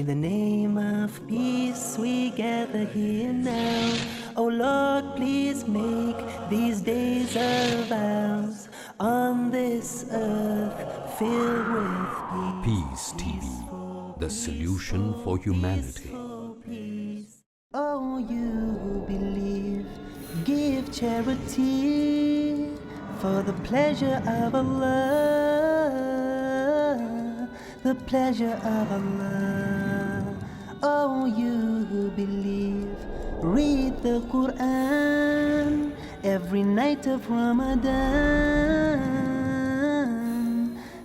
the name of peace we gather here now. Oh Lord, please make these days of ours on this earth filled with Peace TV, the solution for humanity. peace. Oh, you who believe, give charity for the pleasure of Allah, the pleasure of Allah. Oh, you who believe, read the Quran every night of Ramadan,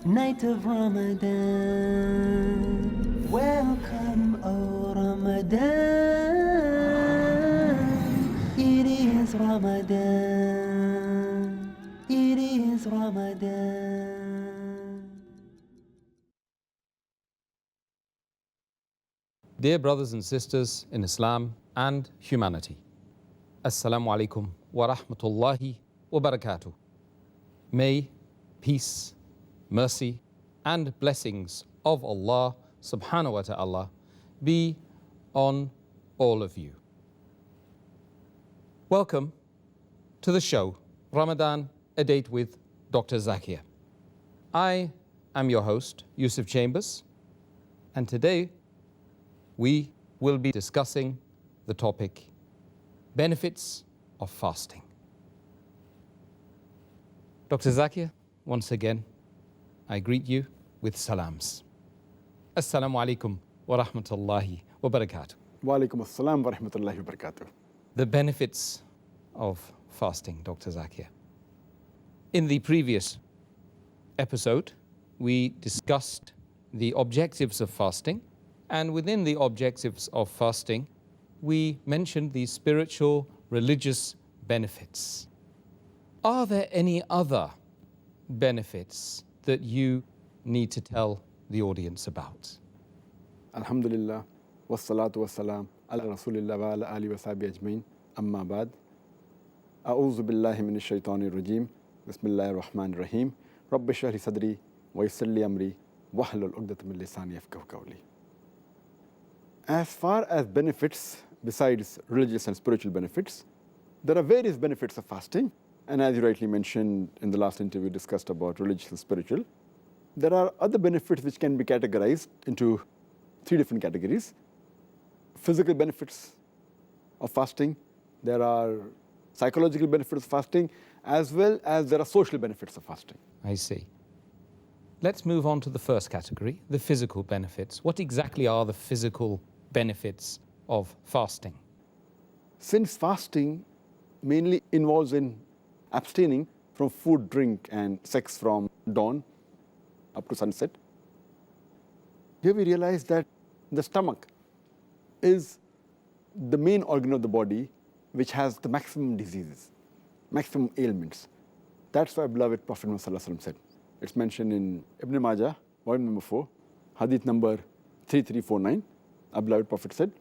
night of Ramadan. Welcome, O Ramadan. It is Ramadan. It is Ramadan. Dear brothers and sisters in Islam and humanity, Assalamu alaikum wa rahmatullahi wa barakatuh. May peace, mercy and blessings of Allah subhanahu wa ta'ala be on all of you. Welcome to the show, Ramadan, a date with Dr. Zakir. I am your host, Yusuf Chambers, and today we will be discussing the topic, benefits of fasting. Dr. Zakir, once again, I greet you with salams. Assalamu alaikum wa rahmatullahi wa barakatuh. Wa alaikum assalam wa rahmatullahi wa barakatuh. The benefits of fasting, Dr. Zakir. In the previous episode, we discussed the objectives of fasting, and within the objectives of fasting, we mentioned the spiritual, religious benefits. Are there any other benefits that you need to tell the audience about? Alhamdulillah, wassalatu wassalam ala rasulillah wa ala alihi wa sahbihi ajmain, amma ba'd. A'udhu billahi minash shaitanir rajim, bismillahir rahmanir rahim, rabbi shrah li sadri wa yassir li amri wahlul 'uqdatam min lisani yafqahu qawli. As far as benefits, besides religious and spiritual benefits, there are various benefits of fasting. And as you rightly mentioned in the last interview, discussed about religious and spiritual, there are other benefits which can be categorized into three different categories. Physical benefits of fasting, there are psychological benefits of fasting, as well as there are social benefits of fasting. I see. Let's move on to the first category, the physical benefits. What exactly are the physical benefits of fasting? Since fasting mainly involves in abstaining from food, drink, and sex from dawn up to sunset, here we realize that the stomach is the main organ of the body which has the maximum diseases, maximum ailments. That's why beloved Prophet Muhammad said. It's mentioned in Ibn Majah, volume number 4, hadith number 3349. Our beloved Prophet said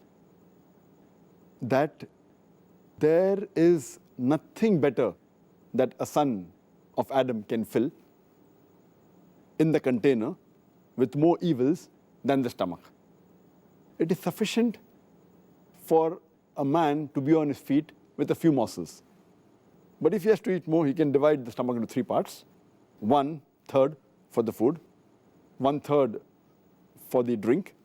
that there is nothing better that a son of Adam can fill in the container with more evils than the stomach. It is sufficient for a man to be on his feet with a few morsels. But if he has to eat more, he can divide the stomach into three parts. 1/3 for the food, 1/3 for the drink,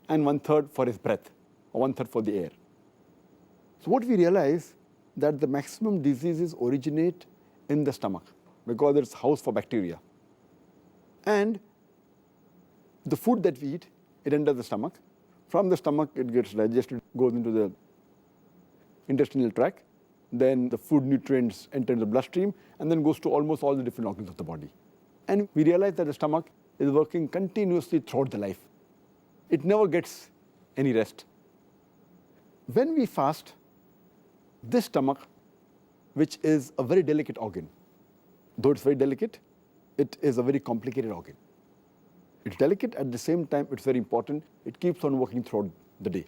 and 1/3 for his breath, or 1/3 for the air. So what we realize that the maximum diseases originate in the stomach because it's house for bacteria. And the food that we eat, it enters the stomach. From the stomach, it gets digested, goes into the intestinal tract. Then the food nutrients enter the bloodstream and then goes to almost all the different organs of the body. And we realize that the stomach is working continuously throughout the life. It never gets any rest. When we fast, this stomach, which is a very delicate organ, though it's very delicate, it is a very complicated organ. It's delicate, at the same time it's very important. It keeps on working throughout the day.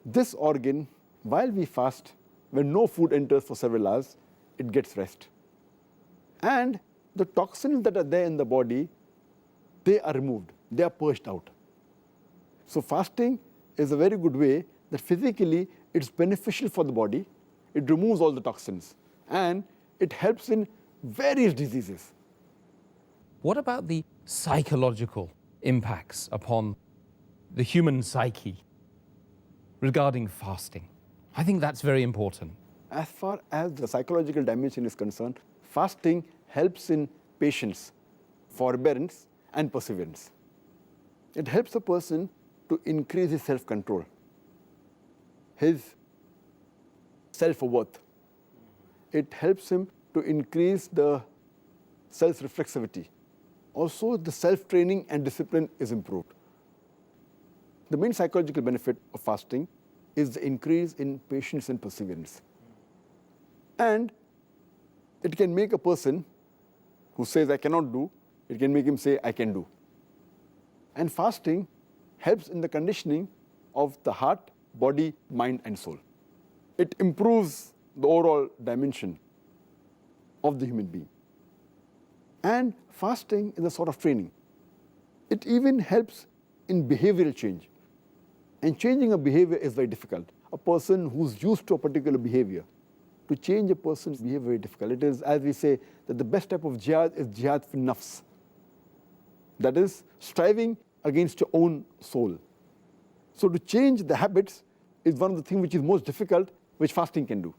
This organ, while we fast, when no food enters for several hours, it gets rest. And the toxins that are there in the body, they are removed, they are purged out. So fasting is a very good way that physically it's beneficial for the body, it removes all the toxins, and it helps in various diseases. What about the psychological impacts upon the human psyche regarding fasting? I think that's very important. As far as the psychological dimension is concerned, fasting helps in patience, forbearance, and perseverance. It helps a person to increase his self-control, his self-worth. It helps him to increase the self-reflexivity. Also, the self-training and discipline is improved. The main psychological benefit of fasting is the increase in patience and perseverance. And it can make a person who says, I cannot do, it can make him say, I can do. And fasting helps in the conditioning of the heart, body, mind, and soul. It improves the overall dimension of the human being. And fasting is a sort of training. It even helps in behavioral change. And changing a behavior is very difficult. A person who's used to a particular behavior, to change a person's behavior is very difficult. It is, as we say, that the best type of jihad is jihad fi nafs. That is, striving against your own soul. So to change the habits is one of the things which is most difficult, which fasting can do.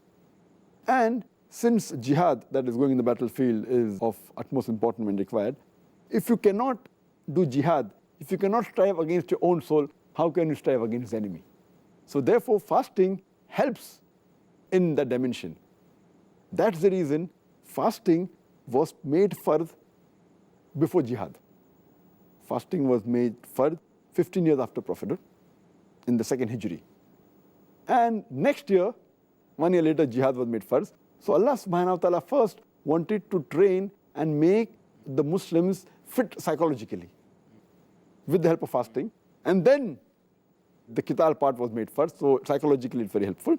And since jihad, that is going in the battlefield, is of utmost importance when required, if you cannot do jihad, if you cannot strive against your own soul, how can you strive against the enemy? So therefore, fasting helps in that dimension. That's the reason fasting was made fard before jihad. Fasting was made fard 15 years after Prophethood in the second Hijri. And next year, 1 year later, jihad was made fard. So Allah subhanahu wa ta'ala first wanted to train and make the Muslims fit psychologically with the help of fasting. And then the qital part was made first, so psychologically it's very helpful.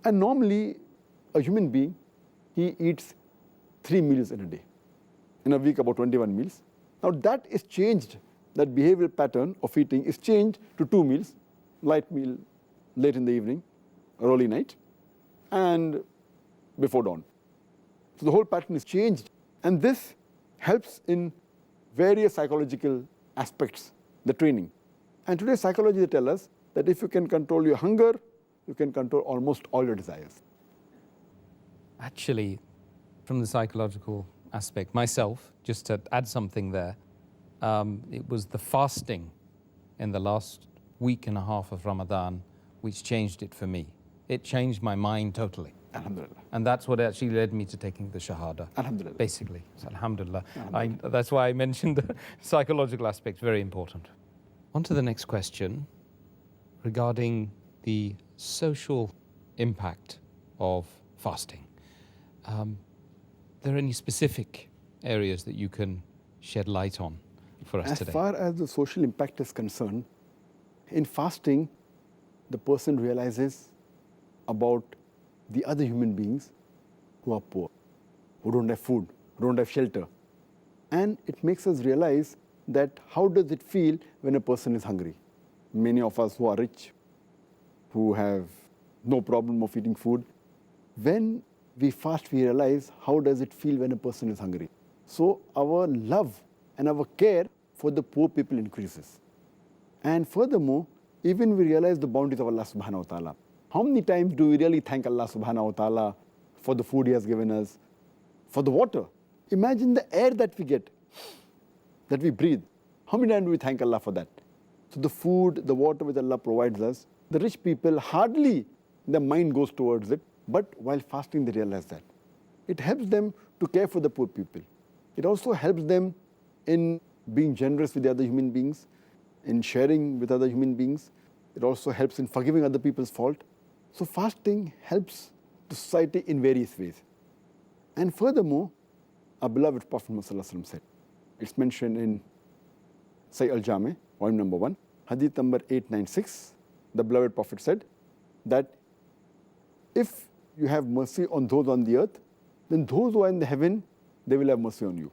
And normally, a human being, he eats 3 meals in a day. In a week, about 21 meals. Now that is changed, that behavioral pattern of eating is changed to 2 meals, light meal late in the evening, early night, and before dawn. So the whole pattern is changed, and this helps in various psychological aspects, the training. And today psychology they tell us that if you can control your hunger, you can control almost all your desires. Actually, from the psychological aspect, myself, just to add something there, it was the fasting in the last week and a half of Ramadan which changed it for me. It changed my mind totally. Alhamdulillah. And that's what actually led me to taking the Shahada. Alhamdulillah. Basically. So, Alhamdulillah. That's why I mentioned the psychological aspect, very important. On to the next question regarding the social impact of fasting. There any specific areas that you can shed light on for us today? As far as the social impact is concerned, in fasting, the person realizes about the other human beings who are poor, who don't have food, who don't have shelter. And it makes us realize that how does it feel when a person is hungry? Many of us who are rich, who have no problem of eating food, when we fast, we realize how does it feel when a person is hungry. So our love and our care for the poor people increases. And furthermore, even we realize the bounties of Allah subhanahu wa ta'ala. How many times do we really thank Allah subhanahu wa ta'ala for the food He has given us, for the water? Imagine the air that we get, that we breathe. How many times do we thank Allah for that? So the food, the water which Allah provides us, the rich people hardly their mind goes towards it, but while fasting they realize that. It helps them to care for the poor people. It also helps them in being generous with the other human beings, in sharing with other human beings. It also helps in forgiving other people's fault. So fasting helps the society in various ways. And furthermore, our beloved Prophet Muhammad said, it's mentioned in Sahih al-Jami, volume number 1, hadith number 896, the beloved Prophet said that if you have mercy on those on the earth, then those who are in the heaven, they will have mercy on you.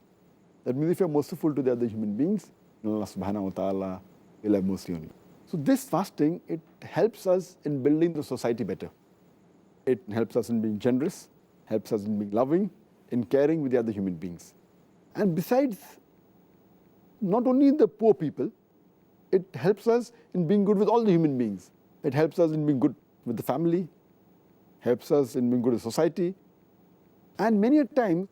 That means if you are merciful to the other human beings, Allah subhanahu wa ta'ala will have mercy on you. So this fasting, it helps us in building the society better. It helps us in being generous, helps us in being loving, in caring with the other human beings. And besides, not only the poor people, it helps us in being good with all the human beings. It helps us in being good with the family, helps us in being good with society. And many a time,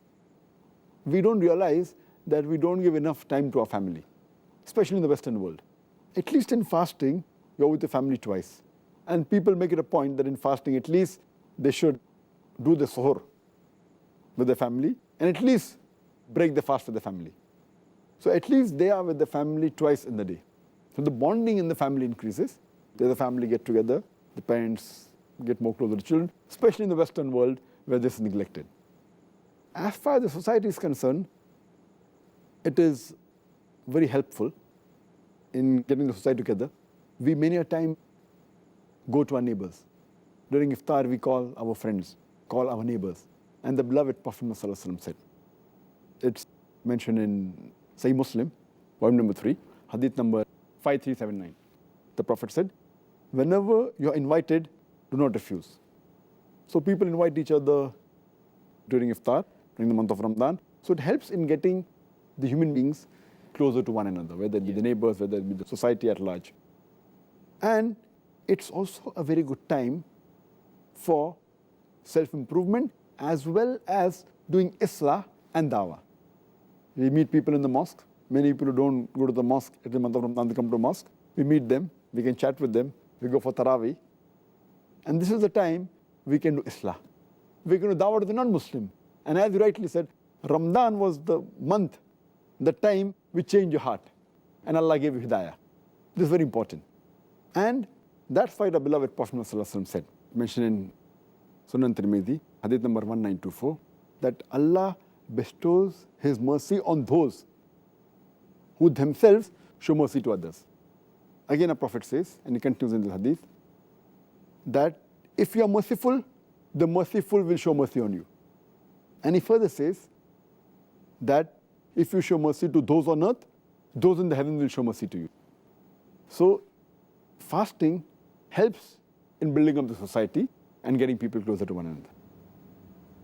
we don't realize that we don't give enough time to our family, especially in the Western world. At least in fasting, you're with the family twice. And people make it a point that in fasting, at least they should do the suhoor with the family and at least break the fast with the family. So at least they are with the family twice in the day. So the bonding in the family increases. The family get together, the parents get more closer to children, especially in the Western world where this is neglected. As far as the society is concerned, it is very helpful in getting the society together. We many a time go to our neighbors. During iftar, we call our friends, call our neighbors. And the beloved Prophet ﷺ said, it's mentioned in Sahih Muslim, volume number 3, hadith number 5379. The Prophet said, whenever you're invited, do not refuse. So people invite each other during iftar, during the month of Ramadan. So it helps in getting the human beings closer to one another, whether it be the neighbors, whether it be the society at large. And it's also a very good time for self-improvement as well as doing islah and dawah. We meet people in the mosque. Many people who don't go to the mosque at the month of Ramadan, they come to mosque. We meet them, we can chat with them, we go for tarawih. And this is the time we can do islah. We can do dawah to the non-Muslim. And as you rightly said, Ramadan was the month, the time which changed your heart. And Allah gave you hidayah. This is very important. And that's why the beloved Prophet ﷺ said, mentioned in Sunan Tirmidhi, hadith number 1924, that Allah bestows His mercy on those who themselves show mercy to others. Again, a Prophet says, and he continues in this hadith, that if you are merciful, the merciful will show mercy on you. And he further says that if you show mercy to those on earth, those in the heavens will show mercy to you. So fasting helps in building up the society and getting people closer to one another.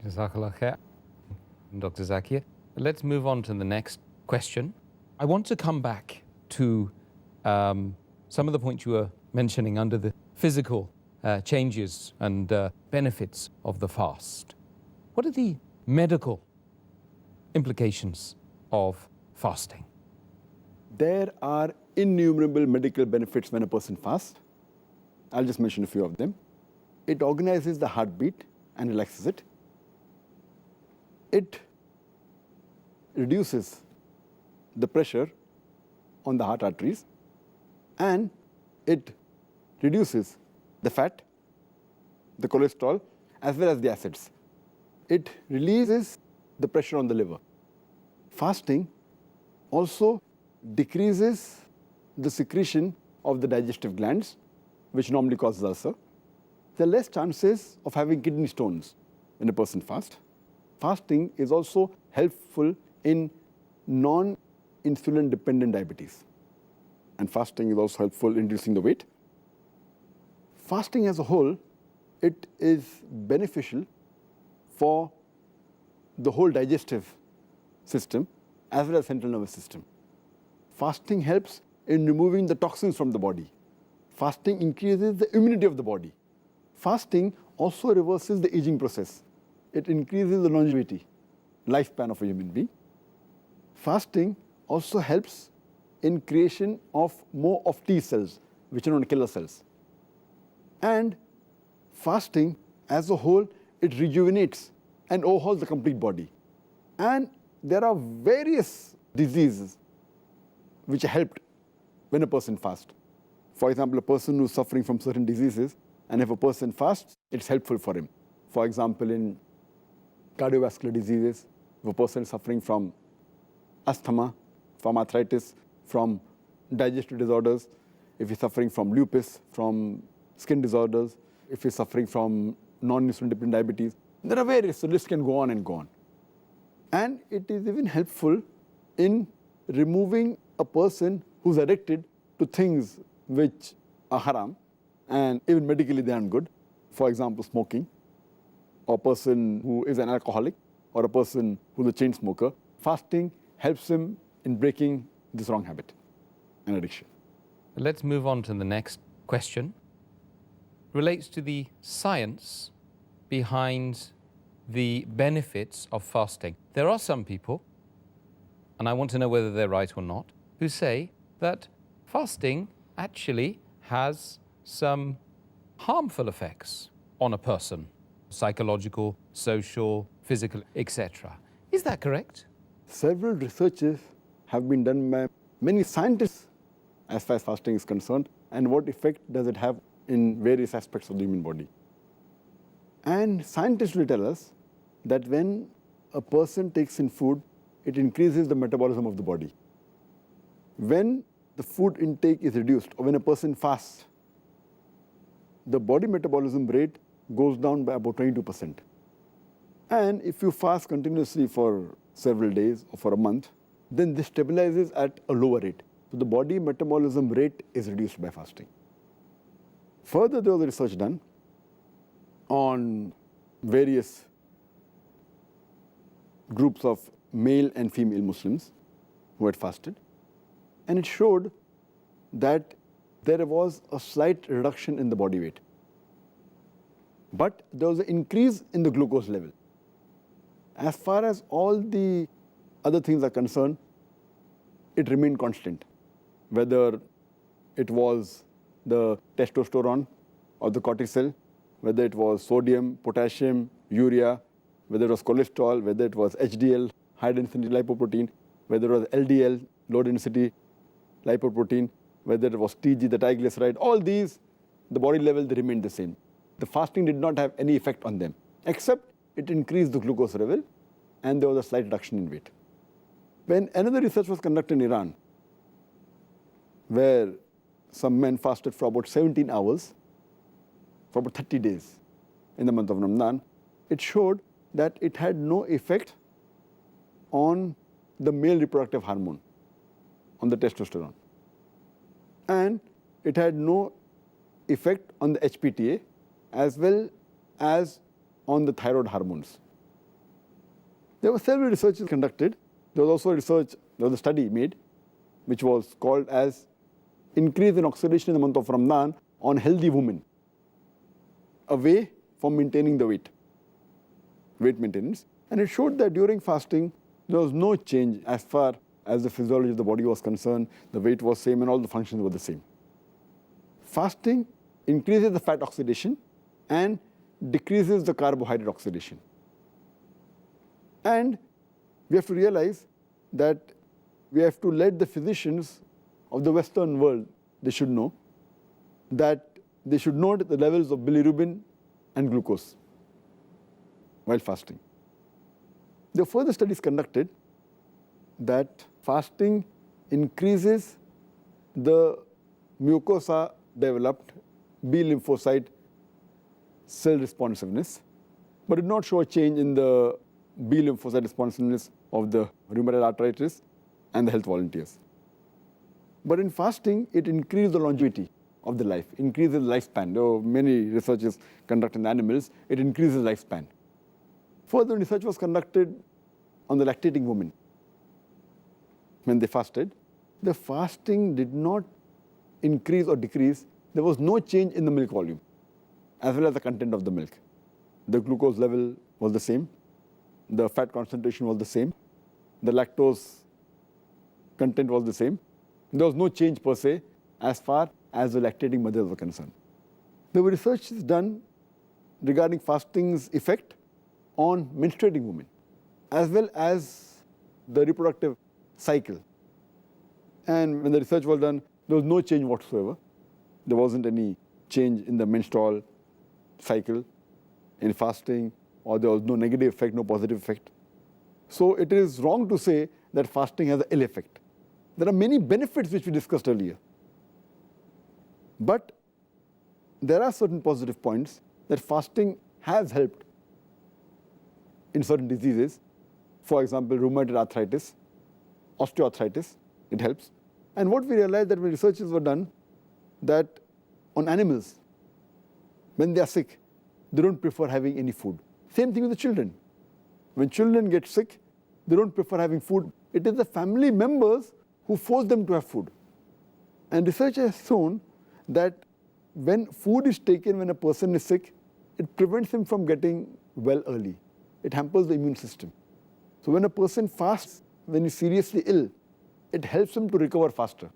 Jazakallah khair, Dr. Zakir. Let's move on to the next question. I want to come back to some of the points you were mentioning under the physical changes and benefits of the fast. What are the medical implications of fasting? There are innumerable medical benefits when a person fasts. I'll just mention a few of them. It organizes the heartbeat and relaxes it. It reduces the pressure on the heart arteries, and it reduces the fat, the cholesterol, as well as the acids. It releases the pressure on the liver. Fasting also decreases the secretion of the digestive glands, which normally causes ulcer. There are less chances of having kidney stones when a person fasts. Fasting is also helpful in non-insulin dependent diabetes. And fasting is also helpful in reducing the weight. Fasting as a whole, it is beneficial for the whole digestive system as well as central nervous system. Fasting helps in removing the toxins from the body. Fasting increases the immunity of the body. Fasting also reverses the aging process. It increases the longevity, lifespan of a human being. Fasting also helps in creation of more of T cells, which are known as killer cells. And fasting as a whole, it rejuvenates and overhauls the complete body. And there are various diseases which are helped when a person fasts. For example, a person who's suffering from certain diseases, and if a person fasts, it's helpful for him. For example, in cardiovascular diseases, if a person is suffering from asthma, from arthritis, from digestive disorders, if he's suffering from lupus, from skin disorders, if he's suffering from non-insulin dependent diabetes, there are various, so the list can go on and go on. And it is even helpful in removing a person who's addicted to things which are haram, and even medically they aren't good. For example, smoking, or a person who is an alcoholic, or a person who's a chain smoker, fasting helps him in breaking this wrong habit and addiction. Let's move on to the next question. Relates to the science behind the benefits of fasting. There are some people, and I want to know whether they're right or not, who say that fasting actually has some harmful effects on a person, psychological, social, physical, etc. Is that correct? Several researches have been done by many scientists as far as fasting is concerned, and what effect does it have in various aspects of the human body. And scientists will tell us that when a person takes in food, it increases the metabolism of the body. When the food intake is reduced, or when a person fasts, the body metabolism rate goes down by about 22%. And if you fast continuously for several days or for a month, then this stabilizes at a lower rate. So the body metabolism rate is reduced by fasting. Further, there was research done on various groups of male and female Muslims who had fasted, and it showed that there was a slight reduction in the body weight, but there was an increase in the glucose level. As far as all the other things are concerned, it remained constant, whether it was the testosterone or the cortisol, whether it was sodium, potassium, urea, whether it was cholesterol, whether it was HDL, high density lipoprotein, whether it was LDL, low density lipoprotein, whether it was TG, the triglyceride, all these, the body level, they remained the same. The fasting did not have any effect on them, except it increased the glucose level, and there was a slight reduction in weight. When another research was conducted in Iran, where some men fasted for about 17 hours, for about 30 days in the month of Ramadan, it showed that it had no effect on the male reproductive hormone, on the testosterone. And it had no effect on the HPTA as well as on the thyroid hormones. There were several researches conducted. There was also a study made, which was called as increase in oxidation in the month of Ramadan on healthy women, a way for maintaining the weight maintenance. And it showed that during fasting, there was no change as far as the physiology of the body was concerned. The weight was same and all the functions were the same. Fasting increases the fat oxidation and decreases the carbohydrate oxidation. And we have to realize that we have to let the physicians of the Western world, they should know that they should note the levels of bilirubin and glucose while fasting. There were further studies conducted that fasting increases the mucosa developed B lymphocyte cell responsiveness, but did not show a change in the B lymphocyte responsiveness of the rheumatoid arthritis and the health volunteers. But in fasting, it increased the longevity of the life, increases the lifespan. There were many researches conducted in animals, it increases lifespan. Further research was conducted on the lactating women. When they fasted, the fasting did not increase or decrease. There was no change in the milk volume, as well as the content of the milk. The glucose level was the same, the fat concentration was the same, the lactose content was the same. There was no change per se as far as the lactating mothers were concerned. There were researches done regarding fasting's effect on menstruating women, as well as the reproductive cycle. And when the research was done, there was no change whatsoever. There wasn't any change in the menstrual cycle in fasting, or there was no negative effect, no positive effect. So it is wrong to say that fasting has an ill effect. There are many benefits which we discussed earlier. But there are certain positive points that fasting has helped in certain diseases. For example, rheumatoid arthritis, osteoarthritis, it helps. And what we realized that when researches were done, that on animals. When they are sick, they don't prefer having any food. Same thing with the children. When children get sick, they don't prefer having food. It is the family members who force them to have food. And research has shown that when food is taken when a person is sick, it prevents him from getting well early. It hampers the immune system. So when a person fasts when he's seriously ill, it helps him to recover faster.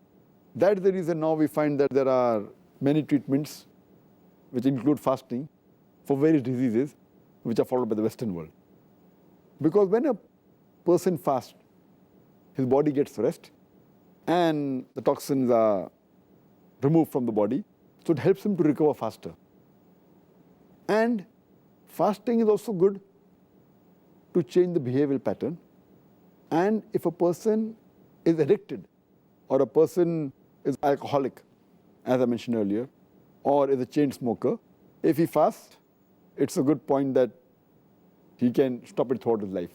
That's the reason now we find that there are many treatments which include fasting for various diseases which are followed by the Western world. Because when a person fasts, his body gets rest and the toxins are removed from the body, so it helps him to recover faster. And fasting is also good to change the behavioral pattern. And if a person is addicted or a person is alcoholic, as I mentioned earlier, or is a chain smoker, if he fasts, it's a good point that he can stop it throughout his life.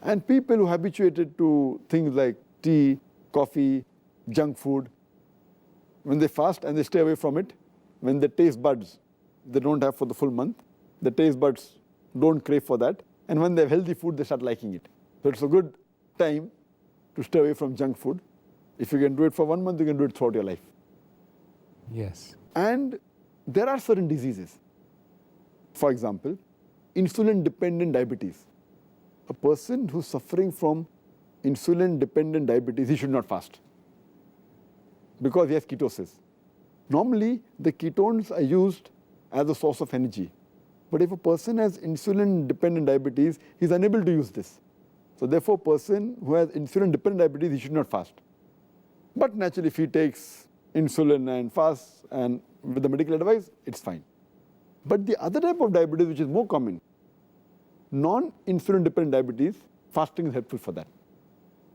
And people who are habituated to things like tea, coffee, junk food, when they fast and they stay away from it, when the taste buds they don't have for the full month, the taste buds don't crave for that, and when they have healthy food, they start liking it. So it's a good time to stay away from junk food. If you can do it for 1 month, you can do it throughout your life. Yes. And there are certain diseases. For example, insulin-dependent diabetes. A person who's suffering from insulin-dependent diabetes, he should not fast because he has ketosis. Normally, the ketones are used as a source of energy. But if a person has insulin-dependent diabetes, he's unable to use this. So therefore, a person who has insulin-dependent diabetes, he should not fast. But naturally, if he takes insulin and fasts and with the medical advice, it's fine. But the other type of diabetes, which is more common, non-insulin dependent diabetes, fasting is helpful for that.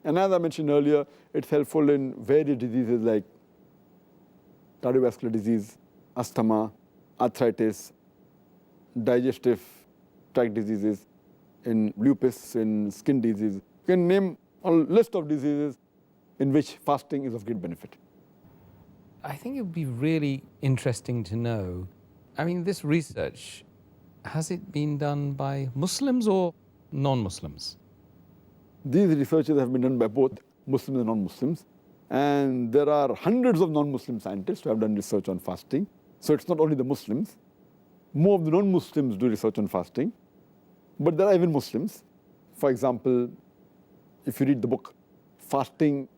And as I mentioned earlier, it's helpful in various diseases like cardiovascular disease, asthma, arthritis, digestive tract diseases, in lupus, in skin disease. You can name a list of diseases in which fasting is of great benefit. I think it would be really interesting to know, I mean, this research, has it been done by Muslims or non-Muslims? These researches have been done by both Muslims and non-Muslims. And there are hundreds of non-Muslim scientists who have done research on fasting. So it's not only the Muslims. More of the non-Muslims do research on fasting. But there are even Muslims. For example, if you read the book, Fasting,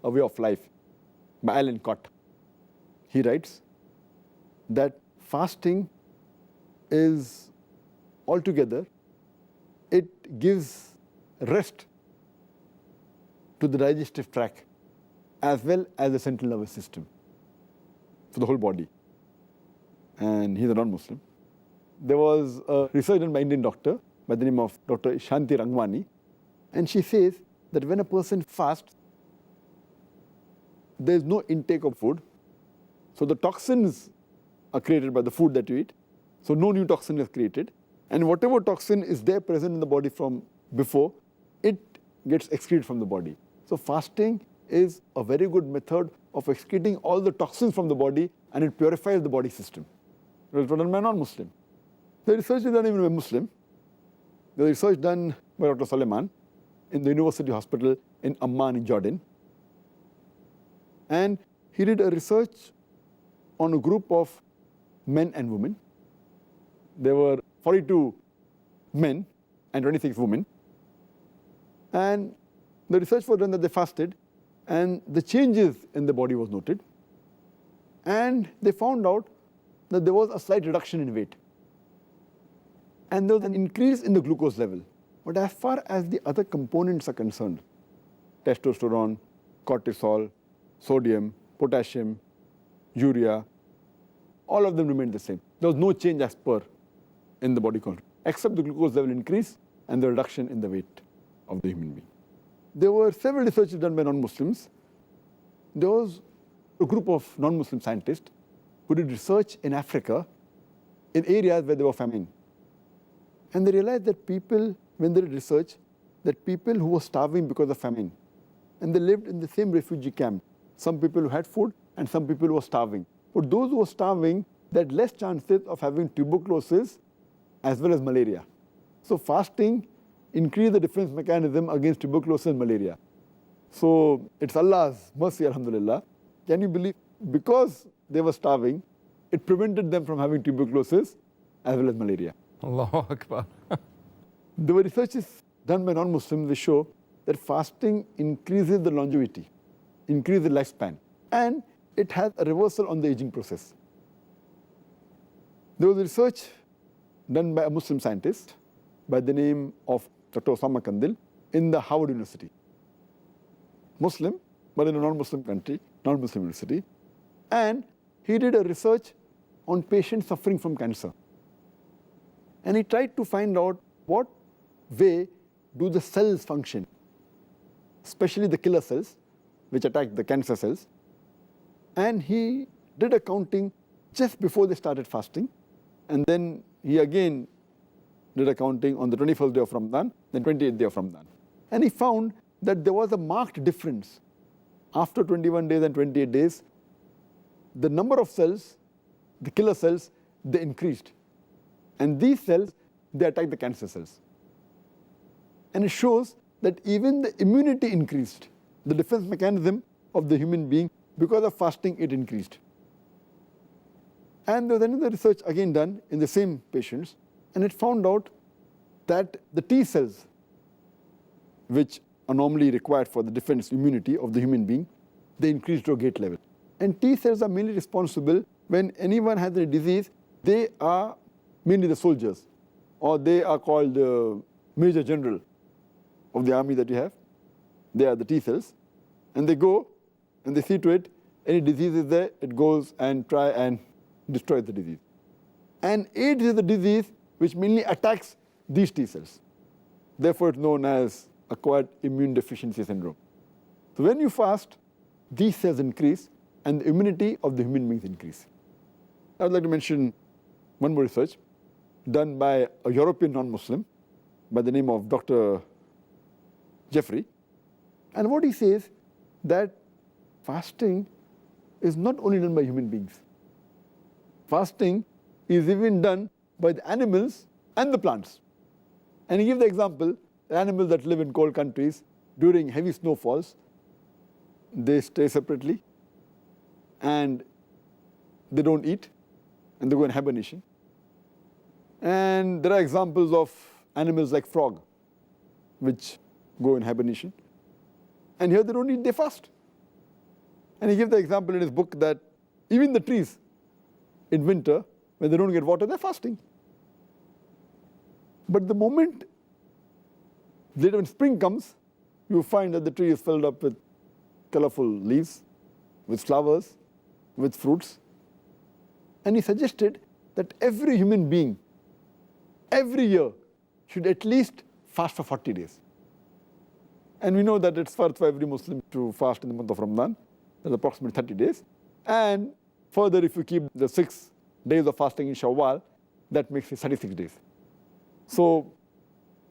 A Way of Life, by Alan Cott, he writes that fasting is altogether, it gives rest to the digestive tract as well as the central nervous system for the whole body. And he's a non-Muslim. There was a research done by an Indian doctor by the name of Dr. Shanti Rangwani, and she says that when a person fasts, there is no intake of food. So the toxins are created by the food that you eat. So no new toxin is created. And whatever toxin is there present in the body from before, it gets excreted from the body. So fasting is a very good method of excreting all the toxins from the body, and it purifies the body system. It was done by a non-Muslim. The research is done even by Muslim. The research done by Dr. Suleiman in the University Hospital in Amman in Jordan. And he did a research on a group of men and women. There were 42 men and 26 women. And the research was done that they fasted, and the changes in the body was noted. And they found out that there was a slight reduction in weight. And there was an increase in the glucose level. But as far as the other components are concerned, testosterone, cortisol, sodium, potassium, urea, all of them remained the same. There was no change as per in the body content, except the glucose level increase and the reduction in the weight of the human being. There were several researches done by non-Muslims. There was a group of non-Muslim scientists who did research in Africa in areas where there were famine. And they realized that people, when they did research, that people who were starving because of famine, and they lived in the same refugee camp, some people who had food and some people who were starving. for those who were starving, they had less chances of having tuberculosis as well as malaria. So fasting increased the defense mechanism against tuberculosis and malaria. So it's Allah's mercy, alhamdulillah. Can you believe? Because they were starving, it prevented them from having tuberculosis as well as malaria. Allahu Akbar. There were researches done by non-Muslims which show that fasting increases the longevity, increases the lifespan, and it has a reversal on the aging process. There was research done by a Muslim scientist by the name of Dr. Osama Kandil in the Harvard University. Muslim, but in a non-Muslim country, non-Muslim university. And he did a research on patients suffering from cancer. And he tried to find out what way do the cells function, especially the killer cells, which attack the cancer cells. And he did a counting just before they started fasting. And then he again did a counting on the 21st day of Ramadan, then 28th day of Ramadan. And he found that there was a marked difference. After 21 days and 28 days, the number of cells, the killer cells, they increased. And these cells, they attack the cancer cells. And it shows that even the immunity increased. The defense mechanism of the human being, because of fasting, it increased. And there was another research again done in the same patients, and it found out that the T cells, which are normally required for the defense immunity of the human being, they increased to a great level. And T cells are mainly responsible when anyone has a disease, they are mainly the soldiers, or they are called the Major General of the army that you have. They are the T cells. And they go and they see to it, any disease is there, it goes and try and destroys the disease. And AIDS is a disease which mainly attacks these T cells. Therefore, it's known as acquired immune deficiency syndrome. So when you fast, these cells increase and the immunity of the human beings increase. I would like to mention one more research done by a European non-Muslim by the name of Dr. Jeffrey. And what he says that fasting is not only done by human beings. Fasting is even done by the animals and the plants. And he gives the example, the animals that live in cold countries during heavy snowfalls, they stay separately and they don't eat and they go in hibernation. And there are examples of animals like frog, which go in hibernation. And here they don't eat, they fast. And he gives the example in his book that even the trees in winter, when they don't get water, they're fasting. But the moment later when spring comes, you find that the tree is filled up with colorful leaves, with flowers, with fruits. And he suggested that every human being, every year, should at least fast for 40 days. And we know that it's first for every Muslim to fast in the month of Ramadan. That's approximately 30 days. And further, if you keep the 6 days of fasting in Shawwal, that makes it 36 days. So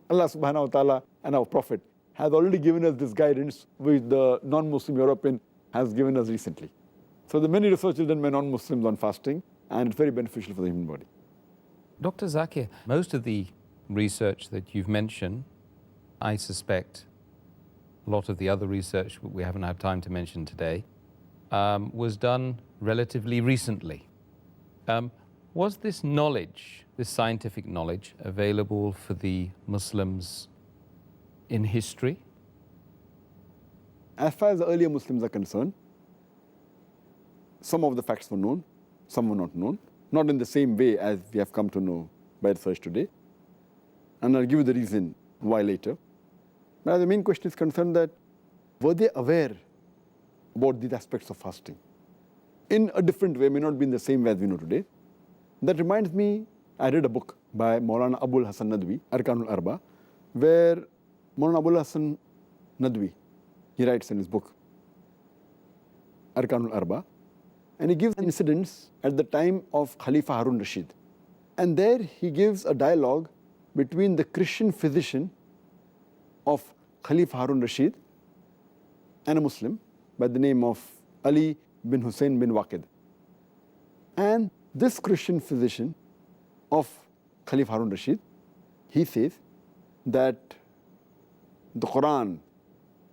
Allah subhanahu wa ta'ala and our Prophet has already given us this guidance which the non-Muslim European has given us recently. So there are many researches done by non-Muslims on fasting, and it's very beneficial for the human body. Dr. Zakir, most of the research that you've mentioned, I suspect a lot of the other research we haven't had time to mention today, was done relatively recently. Was this knowledge, this scientific knowledge, available for the Muslims in history? As far as the earlier Muslims are concerned, some of the facts were known, some were not known, not in the same way as we have come to know by research today. And I'll give you the reason why later. But the main question is concerned that were they aware about these aspects of fasting? In a different way, may not be in the same way as we know today. That reminds me, I read a book by Maulana Abul Hasan Nadwi, Arkanul Arba, where Maulana Abul Hasan Nadwi, he writes in his book, Arkanul Arba, and he gives incidents at the time of Khalifa Harun Rashid. And there he gives a dialogue between the Christian physician of Khalifa Harun Rashid and a Muslim by the name of Ali bin Hussein bin Waqid. And this Christian physician of Khalif Harun Rashid, he says that the Quran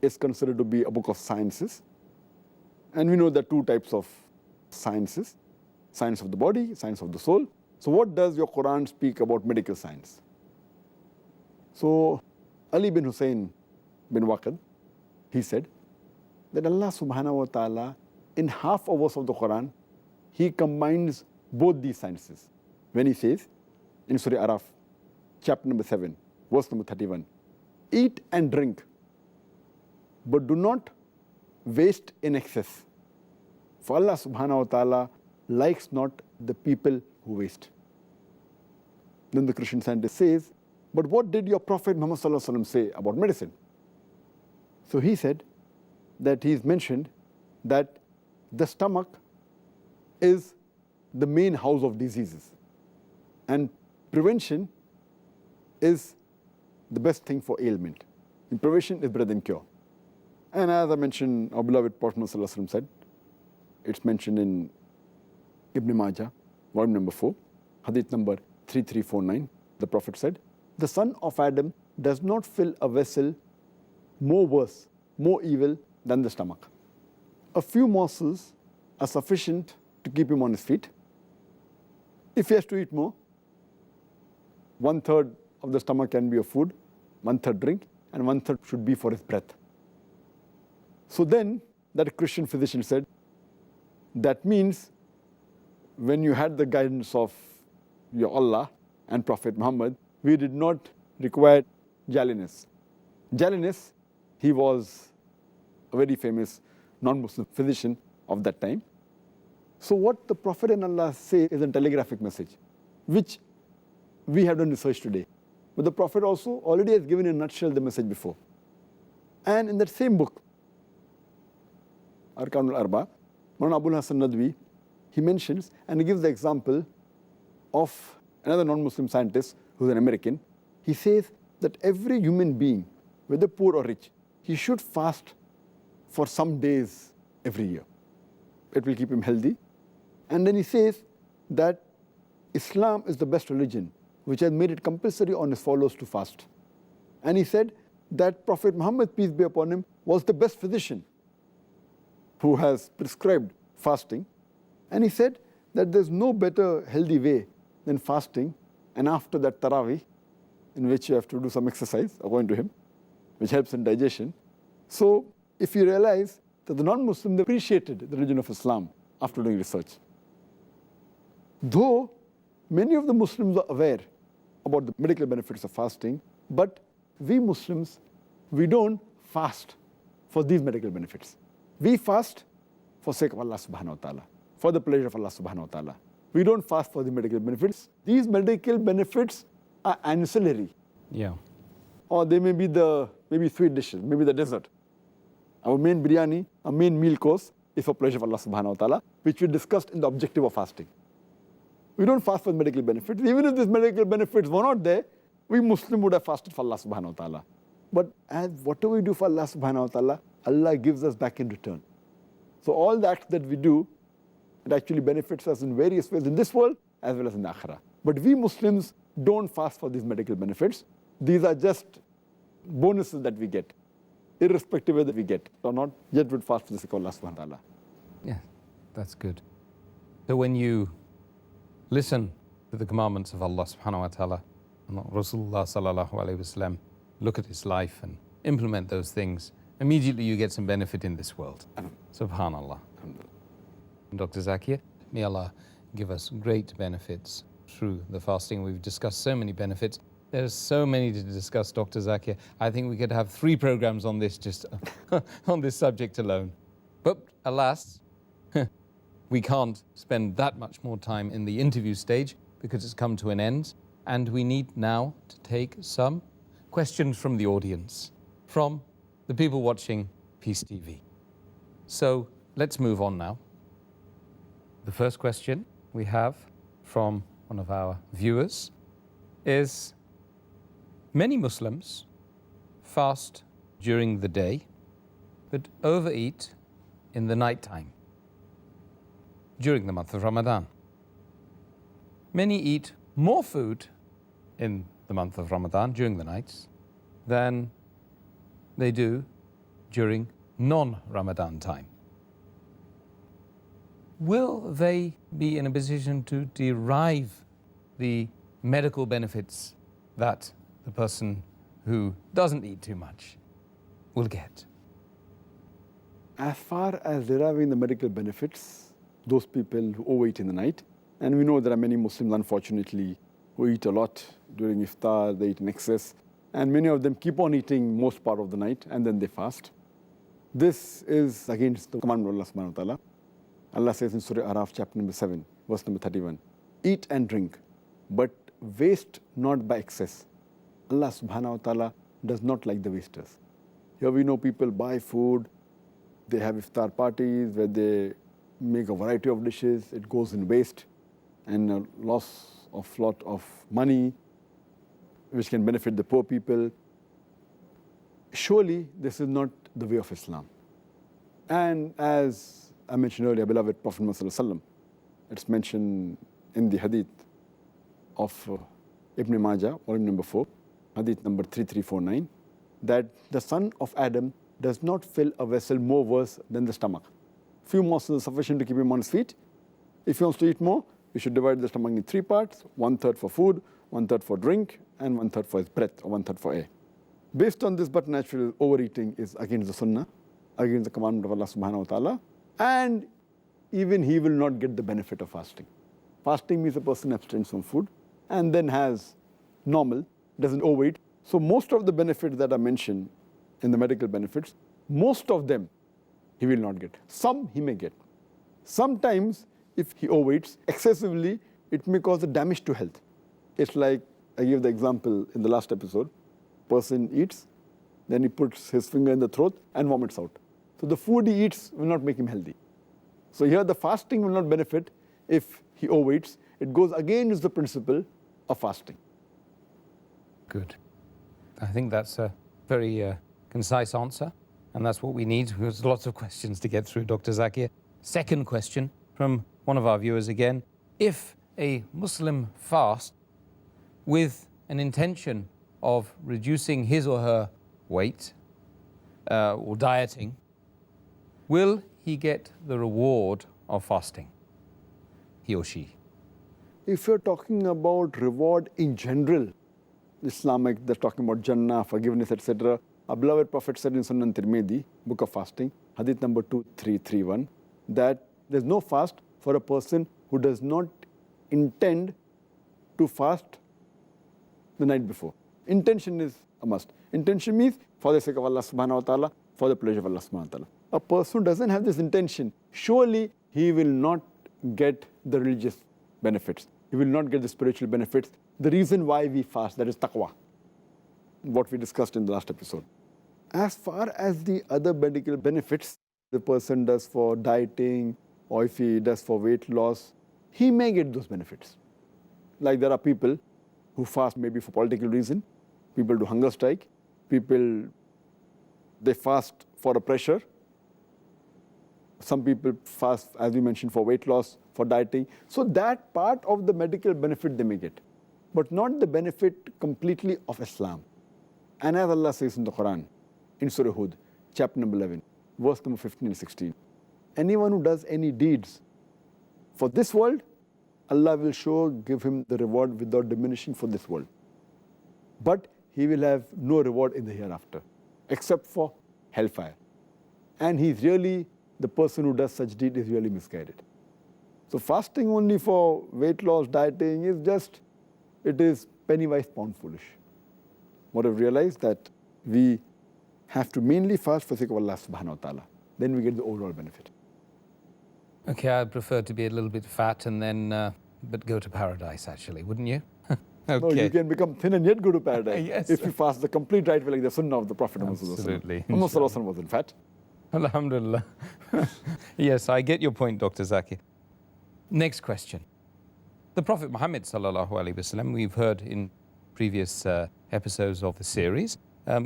is considered to be a book of sciences. And we know there are two types of sciences, science of the body, science of the soul. So what does your Quran speak about medical science? So Ali bin Hussein bin Waqid, he said that Allah subhanahu wa ta'ala, in half a verse of the Quran, he combines both these sciences. When he says in Surah Araf, chapter number 7, verse number 31, eat and drink, but do not waste in excess. For Allah subhanahu wa ta'ala likes not the people who waste. Then the Christian scientist says, but what did your Prophet Muhammad sallallahu alaihi wasallam say about medicine? So he said that he's mentioned that the stomach is the main house of diseases, and prevention is the best thing for ailment. And prevention is better than cure. And as I mentioned, our beloved Prophet Muhammad sallallahu alaihi wasallam said, it's mentioned in Ibn Majah, volume number 4, hadith number 3349. The Prophet said, the son of Adam does not fill a vessel more worse, more evil than the stomach. A few morsels are sufficient to keep him on his feet. If he has to eat more, 1/3 of the stomach can be of food, 1/3 drink, and 1/3 should be for his breath. So then that Christian physician said, that means when you had the guidance of your Allah and Prophet Muhammad, we did not require Jalinus. Jalinus, he was a very famous non-Muslim physician of that time. So what the Prophet and Allah say is a telegraphic message, which we have done research today. But the Prophet also already has given in a nutshell the message before. And in that same book, Arkan al-Arba, Maulana Abul Hasan Nadwi, he mentions and he gives the example of another non-Muslim scientist who's an American. He says that every human being, whether poor or rich, he should fast for some days every year. It will keep him healthy. And then he says that Islam is the best religion, which has made it compulsory on his followers to fast. And he said that Prophet Muhammad, peace be upon him, was the best physician who has prescribed fasting. And he said that there's no better healthy way than fasting, and after that Taraweeh, in which you have to do some exercise, according to him, which helps in digestion. So if you realize that the non-Muslim, they appreciated the religion of Islam after doing research. Though many of the Muslims are aware about the medical benefits of fasting, but we Muslims, we don't fast for these medical benefits. We fast for sake of Allah subhanahu wa ta'ala, for the pleasure of Allah subhanahu wa ta'ala. We don't fast for the medical benefits. These medical benefits are ancillary. Yeah. Or they may be maybe sweet dishes, maybe the dessert. Our main biryani, our main meal course is for pleasure of Allah subhanahu wa ta'ala, which we discussed in the objective of fasting. We don't fast for medical benefits. Even if these medical benefits were not there, we Muslim would have fasted for Allah subhanahu wa ta'ala. But as whatever we do for Allah subhanahu wa ta'ala, Allah gives us back in return. So all the acts that we do, it actually benefits us in various ways in this world as well as in the akhirah. But we Muslims don't fast for these medical benefits. These are just bonuses that we get, irrespective of whether we get or not, yet would fast for the sake of Allah subhanahu wa ta'ala. Yeah, that's good. So when you listen to the commandments of Allah subhanahu wa ta'ala, and Rasulullah sallallahu alayhi wasallam, look at his life and implement those things, immediately you get some benefit in this world. Subhanallah. Dr. Zakir, may Allah give us great benefits through the fasting. We've discussed so many benefits. There's so many to discuss, Dr. Zakir. I think we could have 3 programs on this, just on this subject alone. But alas, we can't spend that much more time in the interview stage because it's come to an end. And we need now to take some questions from the audience, from the people watching Peace TV. So let's move on now. The first question we have from one of our viewers is, many Muslims fast during the day but overeat in the night time during the month of Ramadan. many eat more food in the month of Ramadan during the nights than they do during non-Ramadan time. Will they be in a position to derive the medical benefits that the person who doesn't eat too much will get? As far as deriving the medical benefits, those people who overeat in the night, and we know there are many Muslims, unfortunately, who eat a lot during iftar, they eat in excess, and many of them keep on eating most part of the night, and then they fast. This is against the commandment of Allah subhanahu wa ta'ala. Allah says in Surah Araf, chapter number 7, verse number 31, eat and drink, but waste not by excess. Allah subhanahu wa ta'ala does not like the wasters. Here we know people buy food, they have iftar parties where they make a variety of dishes, it goes in waste and a loss of lot of money which can benefit the poor people. Surely this is not the way of Islam. And as I mentioned earlier, beloved Prophet Muhammad, it's mentioned in the hadith of Ibn Majah, volume number 4, hadith number 3349, that the son of Adam does not fill a vessel more worse than the stomach. Few morsels are sufficient to keep him on his feet. If he wants to eat more, we should divide the stomach in 3 parts, 1/3 for food, 1/3 for drink, and 1/3 for his breath, or 1/3 for air. Based on this, but natural overeating is against the sunnah, against the commandment of Allah subhanahu wa ta'ala, and even he will not get the benefit of fasting. Fasting means a person abstains from food and then has normal, doesn't overeat. So most of the benefits that are mentioned in the medical benefits, most of them he will not get. Some he may get. Sometimes if he overeats excessively, it may cause a damage to health. It's like, I gave the example in the last episode, person eats, then he puts his finger in the throat and vomits out. So the food he eats will not make him healthy. So here the fasting will not benefit if he overeats. It goes against the principle of fasting. Good. I think that's a very concise answer, and that's what we need. There's lots of questions to get through, Dr. Zakir. Second question from one of our viewers again. If a Muslim fasts with an intention of reducing his or her weight or dieting, will he get the reward of fasting, he or she? If you're talking about reward in general, Islamic, they're talking about Jannah, forgiveness, etc. Our beloved Prophet said in Sunan Tirmidhi, book of fasting, hadith number 2331, that there's no fast for a person who does not intend to fast the night before. Intention is a must. Intention means for the sake of Allah subhanahu wa ta'ala, for the pleasure of Allah subhanahu wa ta'ala. A person who doesn't have this intention, surely he will not get the religious benefits. He will not get the spiritual benefits. The reason why we fast, that is taqwa, what we discussed in the last episode. As far as the other medical benefits the person does for dieting, or if he does for weight loss, he may get those benefits. Like there are people who fast maybe for political reason, people do hunger strike, people, they fast for a pressure. Some people fast, as we mentioned, for weight loss, for dieting. So that part of the medical benefit they may get, but not the benefit completely of Islam. And as Allah says in the Quran, in Surah Hud, chapter number 11, verse number 15 and 16, anyone who does any deeds for this world, Allah will give him the reward without diminishing for this world. But he will have no reward in the hereafter, except for hellfire. And he's really, the person who does such deed is really misguided. So fasting only for weight loss, dieting is just, it is penny wise, pound foolish. What I've realized that we have to mainly fast for the sake of Allah subhanahu wa ta'ala. Then we get the overall benefit. Okay, I'd prefer to be a little bit fat and then, but go to paradise actually, wouldn't you? Okay. No, you can become thin and yet go to paradise. Yes. If you fast the complete right way, like the sunnah of the Prophet Muhammad. Absolutely. Muhammad wasn't fat. Alhamdulillah. Yes, I get your point, Dr. Zakir. Next question. The Prophet Muhammad sallallahu alaihi wasallam, we've heard in previous episodes of the series,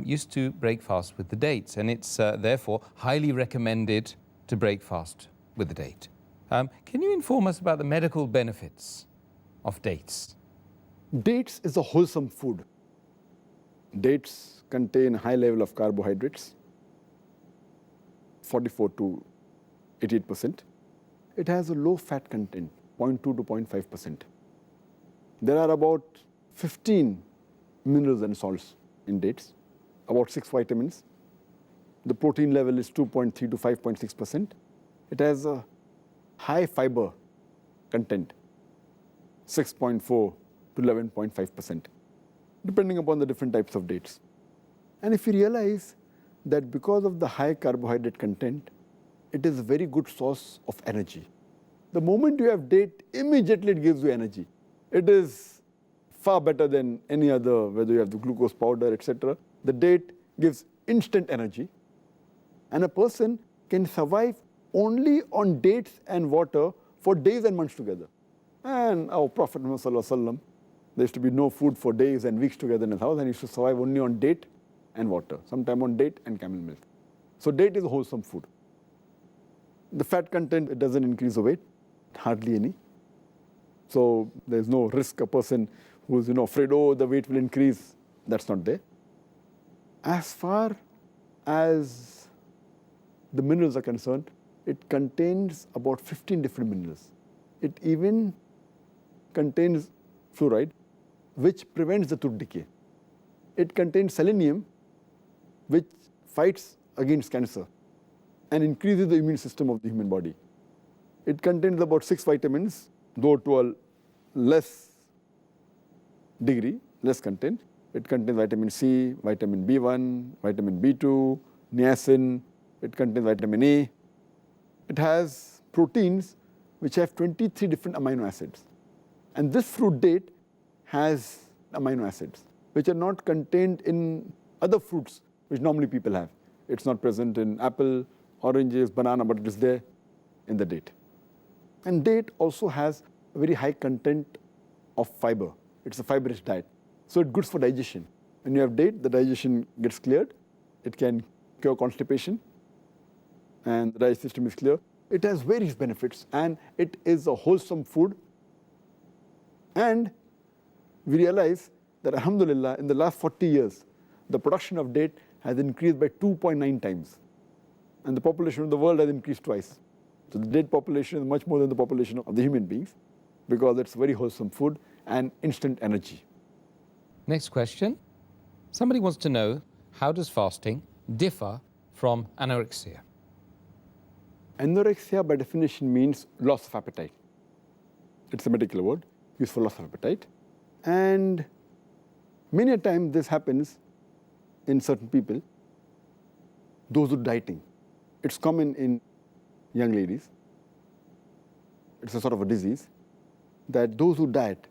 used to break fast with the dates, and it's therefore highly recommended to break fast with the date. Can you inform us about the medical benefits of dates? Dates is a wholesome food. Dates contain a high level of carbohydrates, 44 to 88%. It has a low fat content, 0.2 to 0.5%. There are about 15 minerals and salts in dates, about 6 vitamins. The protein level is 2.3 to 5.6%. It has a high fiber content, 6.4 to 11.5%, depending upon the different types of dates. And if you realize that because of the high carbohydrate content, it is a very good source of energy. The moment you have date, immediately it gives you energy. It is far better than any other, whether you have the glucose powder, etc. The date gives instant energy. And a person can survive only on dates and water for days and months together. And our Prophet Muhammad, there used to be no food for days and weeks together in his house, and he used to survive only on date and water, sometime on date and camel milk. So date is a wholesome food. The fat content, it doesn't increase the weight, hardly any. So there's no risk a person who's afraid, oh, the weight will increase. That's not there. As far as the minerals are concerned, it contains about 15 different minerals. It even contains fluoride, which prevents the tooth decay. It contains selenium, which fights against cancer and increases the immune system of the human body. It contains about 6 vitamins, though to a less degree, less content. It contains vitamin C, vitamin B1, vitamin B2, niacin. It contains vitamin A. It has proteins which have 23 different amino acids. And this fruit date has amino acids which are not contained in other fruits which normally people have. It's not present in apple, oranges, banana, but it is there in the date. And date also has a very high content of fiber. It's a fibrous diet. So it's good for digestion. When you have date, the digestion gets cleared. It can cure constipation, and the digestive system is clear. It has various benefits, and it is a wholesome food. And we realize that, alhamdulillah, in the last 40 years, the production of date has increased by 2.9 times. And the population of the world has increased twice. So the date population is much more than the population of the human beings, because it's very wholesome food and instant energy. Next question. Somebody wants to know, how does fasting differ from anorexia? Anorexia, by definition, means loss of appetite. It's a medical word used for loss of appetite. And many a time this happens in certain people, those who are dieting. It's common in young ladies. It's a sort of a disease that those who diet,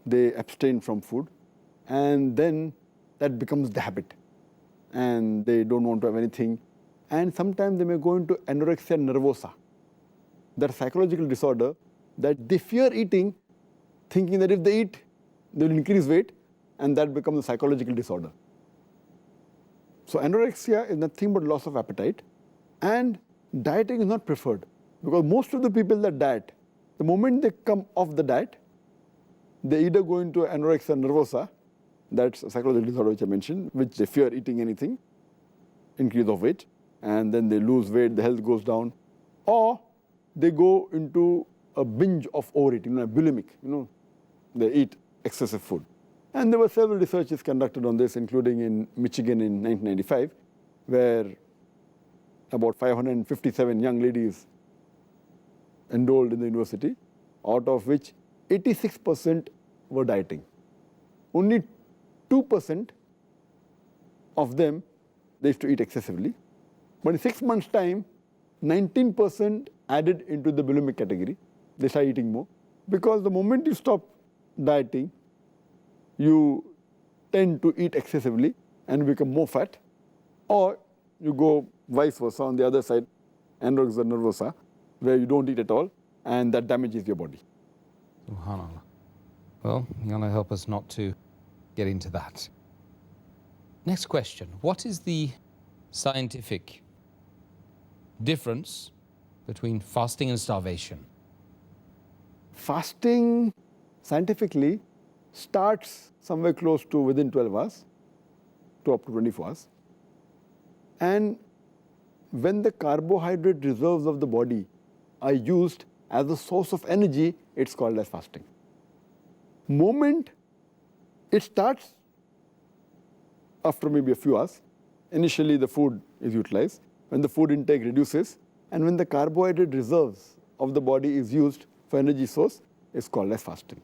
they abstain from food, and then that becomes the habit. And they don't want to have anything. And sometimes they may go into anorexia nervosa. That's a psychological disorder that they fear eating, thinking that if they eat, they will increase weight, and that becomes a psychological disorder. So anorexia is nothing but loss of appetite, and dieting is not preferred, because most of the people that diet, the moment they come off the diet, they either go into anorexia nervosa, that's a psychological disorder which I mentioned, which they fear eating anything, increase of weight, and then they lose weight, the health goes down, or they go into a binge of overeating, bulimic, they eat excessive food. And there were several researches conducted on this, including in Michigan in 1995, where about 557 young ladies enrolled in the university, out of which 86% were dieting. Only 2% of them, they used to eat excessively. But in 6 months' time, 19% added into the bulimic category. They start eating more. Because the moment you stop dieting, you tend to eat excessively and become more fat. Or you go vice versa on the other side, anorexia nervosa, where you don't eat at all, and that damages your body. SubhanAllah. Well, may Allah help us not to get into that. Next question. What is the scientific difference between fasting and starvation? Fasting scientifically starts somewhere close to within 12 hours to up to 24 hours. And when the carbohydrate reserves of the body are used as a source of energy, it's called as fasting. Moment it starts after maybe a few hours, initially the food is utilized. When the food intake reduces and when the carbohydrate reserves of the body is used for energy source, it's called as fasting.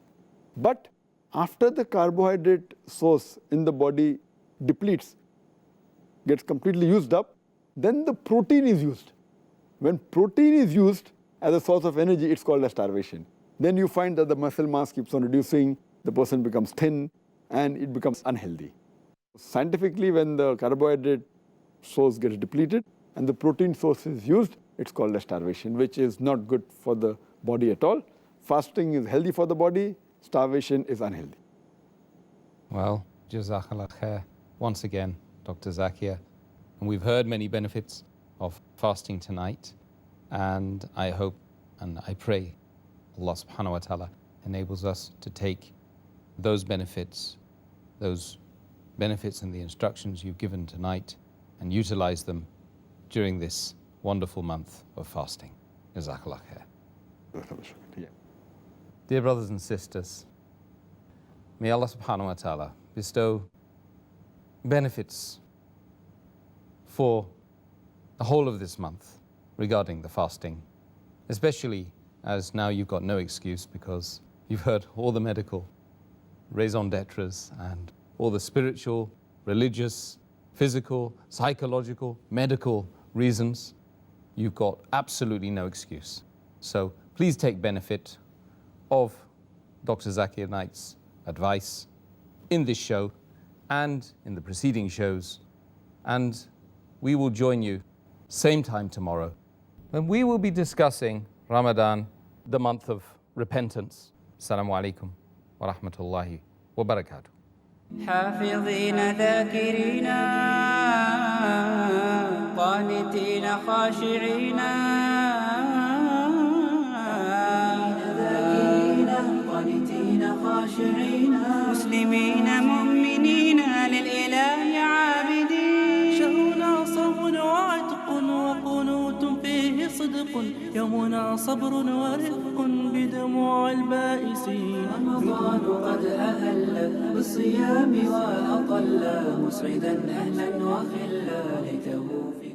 But after the carbohydrate source in the body depletes, gets completely used up, then the protein is used. When protein is used as a source of energy, it's called as starvation. Then you find that the muscle mass keeps on reducing, the person becomes thin, and it becomes unhealthy. Scientifically, when the carbohydrate source gets depleted and the protein source is used, it's called as starvation, which is not good for the body at all. Fasting is healthy for the body, starvation is unhealthy. Well, Jazakallah khair once again, Dr. Zakir. And we've heard many benefits of fasting tonight. And I hope and I pray Allah subhanahu wa ta'ala enables us to take those benefits and the instructions you've given tonight and utilize them during this wonderful month of fasting. Jazakallah khair. Dear brothers and sisters, may Allah subhanahu wa ta'ala bestow benefits for the whole of this month regarding the fasting, especially as now you've got no excuse because you've heard all the medical raison d'etres and all the spiritual, religious, physical, psychological, medical reasons. You've got absolutely no excuse. So please take benefit of Dr. Zakir Naik's advice in this show and in the preceding shows. And we will join you same time tomorrow when we will be discussing Ramadan, the month of repentance. Assalamu alaikum wa rahmatullahi wa barakatuh. حافظين ذاكرين قانتين خاشعين مسلمين مؤمنين للإله عابدين. شهرنا صوم وعتق وقنوت فيه صدق، يومنا صبر ورفق بدموع البائسين. رمضان قد أهل بالصيام وأطل مسعدا أهلا وخلا ليته في